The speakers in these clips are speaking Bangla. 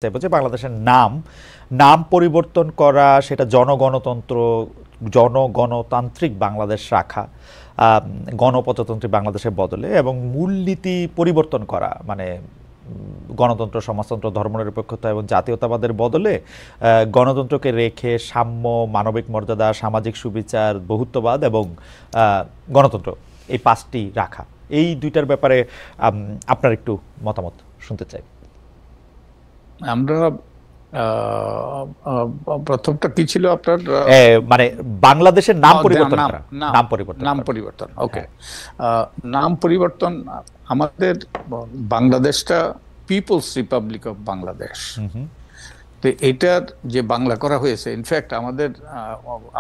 চাইবো যে বাংলাদেশের নাম নাম পরিবর্তন করা, সেটা জনগণতান্ত্রিক বাংলাদেশ রাখা, গণপ্রজাতন্ত্রী বাংলাদেশের বদলে, এবং মূলনীতি পরিবর্তন করা, মানে গণতন্ত্র, সমাজতন্ত্র, ধর্মনিরপেক্ষতা এবং জাতীয়তাবাদের বদলে গণতন্ত্রকে রেখে সাম্য, মানবিক মর্যাদা, সামাজিক সুবিচার, বহুত্ববাদ এবং গণতন্ত্র, এই পাঁচটি রাখা। এই দুইটার ব্যাপারে আপনার একটু মতামত শুনতে চাই। আমরা প্রথমটা কি ছিল আপনার, মানে বাংলাদেশের নাম পরিবর্তন করা, নাম পরিবর্তন। ওকে, নাম পরিবর্তন। আমাদের বাংলাদেশটা পিপলস রিপাবলিক অফ বাংলাদেশ, তো এটার যে বাংলা করা হয়েছে, ইনফ্যাক্ট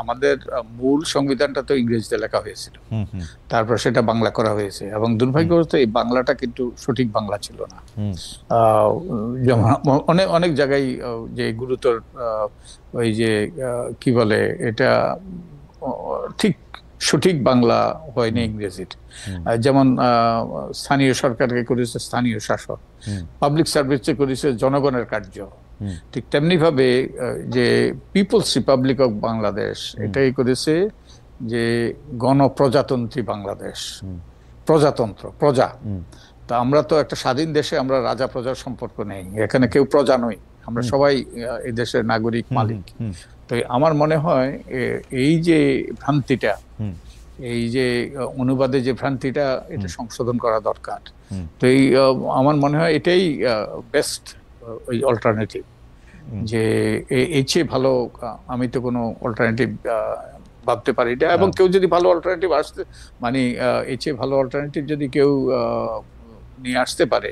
আমাদের মূল সংবিধানটা তো ইংরেজিতে লেখা হয়েছিল, তারপর সেটা বাংলা করা হয়েছে, এবং দুর্ভাগ্যবশত এই বাংলাটা কিন্তু সঠিক বাংলা ছিল না। যেমন অনেক জায়গায় যে গুরুতর ওই যে কি বলে এটা ঠিক সঠিক বাংলা হয়নি ইংরেজির। যেমন স্থানীয় সরকারকে করেছে স্থানীয় শাসক, পাবলিক সার্ভিসে করেছে জনগণের কার্য। ঠিক তেমনি ভাবে যে পিপলস রিপাবলিক অফ বাংলাদেশ এটাই করেছে যে গণপ্রজাতন্ত্রী বাংলাদেশ, প্রজাতন্ত্র, প্রজা। তা আমরা তো একটা স্বাধীন দেশে, আমরা রাজা প্রজার সম্পর্ক নেই, এখানে কেউ প্রজা নই, আমরা সবাই এই দেশের নাগরিক, মালিক। তো আমার মনে হয় এই যে ভ্রান্তিটা, এই যে অনুবাদে যে ভ্রান্তিটা, এটা সংশোধন করা দরকার। তো এই আমার মনে হয় এটাই বেস্ট ওই অল্টারনেটিভ, যে এর চেয়ে ভালো আমি তো কোনো অল্টারনেটিভ ভাবতে পারি না। এবং কেউ যদি ভালো অল্টারনেটিভ আসতে, মানে এর চেয়ে ভালো অল্টারনেটিভ যদি কেউ নিয়ে আসতে পারে,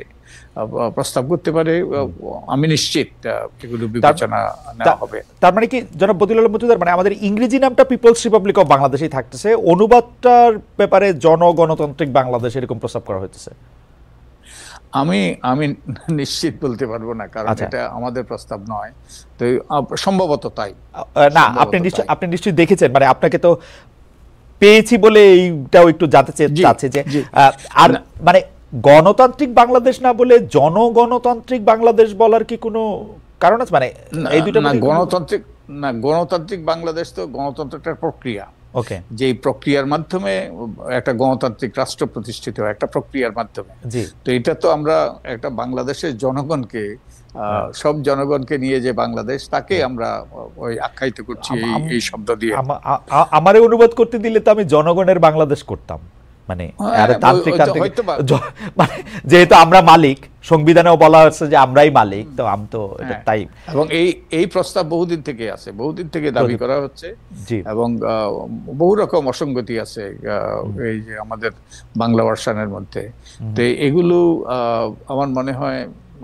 প্রস্তাব করতে পারে, আমি নিশ্চিত এগুলো বিবেচনা নেওয়া হবে। তার মানে কি জনাব বদিউল আলম মজুমদার, মানে আমাদের ইংরেজি নামটা পিপলস রিপাবলিক অফ বাংলাদেশই থাকতেছে, অনুবাদটার ব্যাপারে জনগণতান্ত্রিক বাংলাদেশ এরকম প্রস্তাব করা হইতেছে? আমি নিশ্চিত বলতে পারবো না, কারণ এটা আমাদের প্রস্তাব নয়। তো সম্ভবত তাই না, আপনি নিশ্চয়ই দেখেছেন, মানে আপনাকে তো পেয়েছি বলে এইটাও একটু জানতে চাচ্ছে যে, আর মানে গণতান্ত্রিক বাংলাদেশ না বলে জনগণতান্ত্রিক বাংলাদেশ বলার কি কোনো কারণ আছে? মানে এই দুটো গণতান্ত্রিক বাংলাদেশ তো গণতন্ত্রের প্রক্রিয়া, যে প্রক্রিয়ার মাধ্যমে একটা গণতান্ত্রিক রাষ্ট্র প্রতিষ্ঠিত হয়, একটা প্রক্রিয়ার মাধ্যমে। তো এটা তো আমরা একটা বাংলাদেশের জনগণকে, সব জনগণকে নিয়ে যে বাংলাদেশ, তাকে আমরা ওই আখ্যায়িত করছি এই শব্দ দিয়ে। আমারে অনুবাদ করতে দিলে তো আমি জনগণের বাংলাদেশ করতাম, মানে যেহেতু আমরা মালিক, সংবিধানেও বলা হচ্ছে যে আমরাই মালিক, তো আমি তো তাই। এবং এই প্রস্তাব বহুদিন থেকে আছে, বহুদিন থেকে দাবি করা হচ্ছে, এবং বহু রকম অসঙ্গতি আছে এই যে আমাদের বাংলা ভার্সনের মধ্যে। তো এগুলো আমার মনে হয়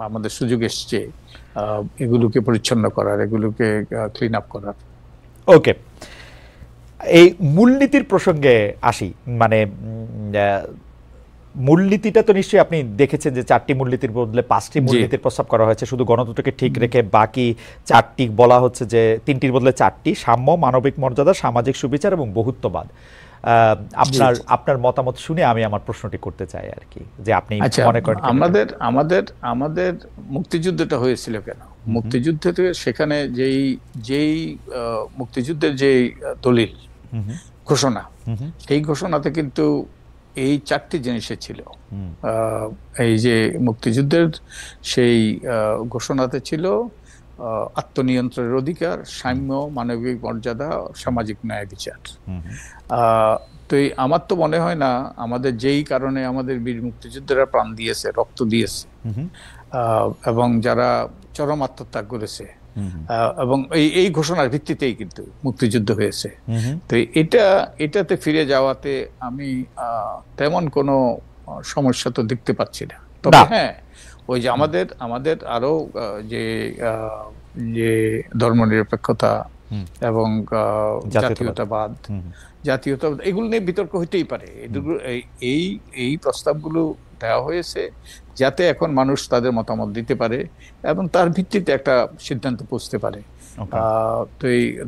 আমাদের সুযোগ এসছে এগুলোকে পরিচ্ছন্ন করার, এগুলোকে ক্লিন আপ করার। ওকে, এই মূলনীতির প্রসঙ্গে আসি। মানে মূলনীতিটা তো নিশ্চয়ই আপনি দেখেছেন যে 4টি মূলনীতির বদলে 5টি মূলনীতির প্রস্তাব করা হয়েছে, শুধু গণতন্ত্রকে ঠিক রেখে। বাকি 4টি বলা হচ্ছে যে 3টির বদলে 4টি: সাম্য, মানবিক মর্যাদা, সামাজিক সুবিচার এবং বহুত্ববাদ। আপনার মতামত শুনে আমি আমার প্রশ্নটি করতে চাই আর কি, যে আপনি মনে করেন আমাদের মুক্তিযুদ্ধটা হয়েছিল কেন? মুক্তিযুদ্ধে সেখানে যেই মুক্তিযুদ্ধের যে দলিল ঘোষণা, সেই ঘোষণাতে কিন্তু এই 4টি জিনিসে ছিল। এই যে মুক্তিযুদ্ধের সেই ঘোষণাতে ছিল আত্মনিয়ন্ত্রণের অধিকার, সাম্য, মানবিক মর্যাদা, সামাজিক ন্যায় বিচার। তো আমার তো মনে হয় না আমাদের যেই কারণে আমাদের বীর মুক্তিযোদ্ধারা প্রাণ দিয়েছে, রক্ত দিয়েছে, এবং যারা চরম আত্মত্যাগ করেছে, এবং এই ঘোষণার ভিত্তিতেই কিন্তু মুক্তিযুদ্ধ হয়েছে। তো এটাতে ফিরে যাওয়াতে আমি তেমন কোনো সমস্যা তো দেখতে পাচ্ছি না। তবে হ্যাঁ, ওই যে আমাদের আরো যে ধর্মনিরপেক্ষতা এবং জাতীয়তাবাদ এগুলো নিয়ে বিতর্ক হইতেই পারে। এই প্রস্তাবগুলো দেওয়া হয়েছে যাতে এখন মানুষ তাদের মতামত দিতে পারে এবং তার ভিত্তিতে একটা সিদ্ধান্ত পৌঁছতে পারে।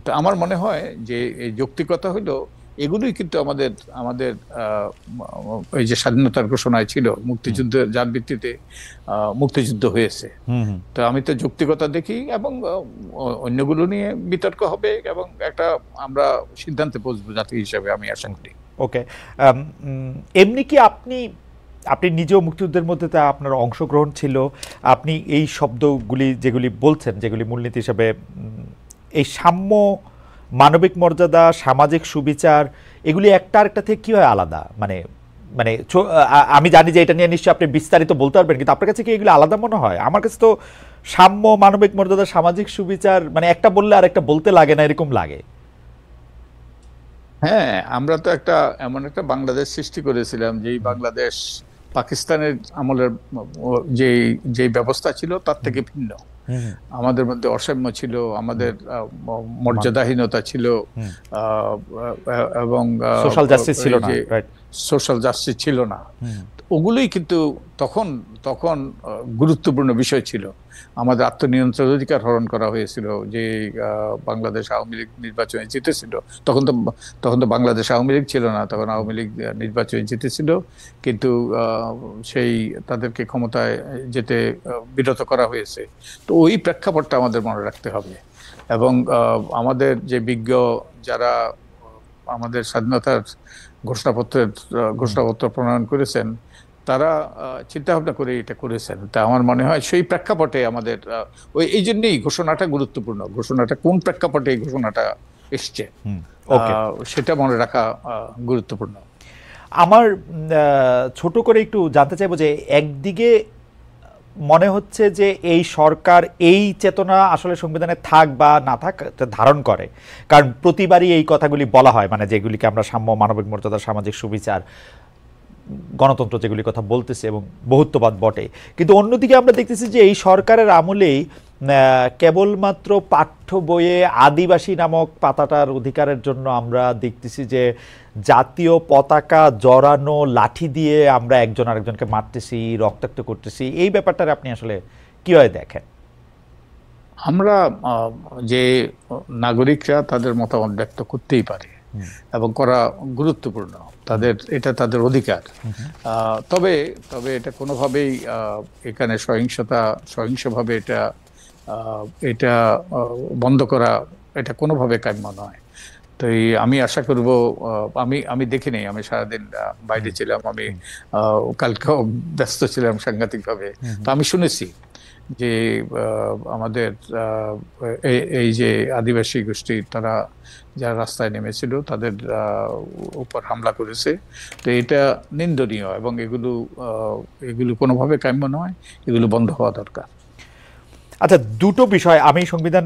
তো আমার মনে হয় যে এই যৌক্তিকতা হলো এগুলোই কিন্তু আমাদের আমাদের এই যে স্বাধীনতার ঘোষণায় ছিল, মুক্তিযুদ্ধ যার ভিত্তিতে মুক্তিযুদ্ধ হয়েছে। তো আমি তো যৌক্তিকতা দেখি, এবং অন্যগুলো নিয়ে বিতর্ক হবে এবং একটা আমরা সিদ্ধান্তে পৌঁছবো জাতি হিসাবে, আমি আশা করি। ওকে, এমনি কি আপনি আপনি নিজেও মুক্তিযুদ্ধের মধ্যে তা আপনার অংশগ্রহণ ছিল, আপনি এই শব্দগুলি যেগুলি বলছেন, যেগুলি মূলনীতি হিসাবে এই সাম্য, মানবিক মর্যাদা, সামাজিক সুবিচার, এগুলি একটা আরেকটা থেকে কীভাবে আলাদা? মানে মানে আমি জানি যে এটা নিয়ে নিশ্চয়ই আপনি বিস্তারিত বলতে পারবেন, কিন্তু আপনার কাছে কি এগুলো আলাদা মনে হয়? আমার কাছে তো সাম্য, মানবিক মর্যাদা, সামাজিক সুবিচার মানে একটা বললে আর একটা বলতে লাগে না, এরকম লাগে। হ্যাঁ, আমরা তো একটা এমন একটা বাংলাদেশ সৃষ্টি করেছিলাম, যেই বাংলাদেশ পাকিস্তানের আমলের যে যে ব্যবস্থা ছিল তার থেকে ভিন্ন। আমাদের মধ্যে অসাম্য ছিল, আমাদের মর্যাদাহীনতা ছিল, এবং সোশ্যাল জাস্টিস ছিল না, সোশ্যাল জাস্টিস ছিল না। ওগুলোই কিন্তু তখন তখন গুরুত্বপূর্ণ বিষয় ছিল। আমাদের আত্মনিয়ন্ত্রণ অধিকার হরণ করা হয়েছিল, যে বাংলাদেশ আওয়ামী লীগ নির্বাচনে জিতেছিল। তখন তো বাংলাদেশ আওয়ামী লীগ ছিল না, তখন আওয়ামী লীগ নির্বাচনে জিতেছিল, কিন্তু সেই তাদেরকে ক্ষমতায় যেতে বিরত করা হয়েছে। তো ওই প্রেক্ষাপটটা আমাদের মনে রাখতে হবে। এবং আমাদের যে বিজ্ঞ যারা আমাদের স্বাধীনতার ঘোষণাপত্র প্রণয়ন করেছেন, তারা চিন্তা ভাবনা করে এটা করেছেন। তা আমার মনে হয় সেই প্রেক্ষাপটে আমাদের এই জন্যই ঘোষণাটা গুরুত্বপূর্ণ। ঘোষণাটা কোন প্রেক্ষাপটে এই ঘোষণাটা এসছে সেটা মনে রাখা গুরুত্বপূর্ণ। আমার ছোট করে একটু জানতে চাইবো যে একদিকে মনে হচ্ছে যে এই সরকার এই চেতনা আসলে সংবিধানে থাক বা না থাক ধারণ করে, কারণ প্রতিবারই এই কথাগুলি বলা হয়, মানে যেগুলিকে আমরা সাম্য, মানবিক মর্যাদা, সামাজিক সুবিচার, গণতন্ত্র যেগুলি কথা বলতেছে, এবং বহুত্ববাদ বটে। কিন্তু অন্যদিকে আমরা দেখতেছি যে এই সরকারের আমলেই কেবলমাত্র পাঠ্য বইয়ে আদিবাসী নামক পাতাটার অধিকারের জন্য আমরা দেখতেছি যে জাতীয় পতাকা জড়ানো লাঠি দিয়ে আমরা একজন আরেকজনকে মারতেছি, রক্তাক্ত করতেছি। এই ব্যাপারটা আপনি আসলে কিভাবে দেখেন? আমরা যে নাগরিকরা তাদের মতামত ব্যক্ত করতেই পারে এবং করা গুরুত্বপূর্ণ, এটা তাদের অধিকার। তবে এটা কোনোভাবেই এখানে সহিংসভাবে এটা বন্ধ করা, এটা কোনোভাবে কাম্য নয়। তো আমি আশা করব, আমি দেখিনি, আমি সারাদিন বাইরে ছিলাম, আমি কালকেও ব্যস্ত ছিলাম সাংঘাতিকভাবে। তো আমি শুনেছি যে আমাদের এই যে আদিবাসী গোষ্ঠী, তারা যারা রাস্তায় নেমেছিল তাদের উপর হামলা করেছে। তো এটা নিন্দনীয়, এবং এগুলো কোনোভাবে কাম্য নয়, এগুলো বন্ধ হওয়া দরকার। আচ্ছা, দুটো বিষয় আমি সংবিধান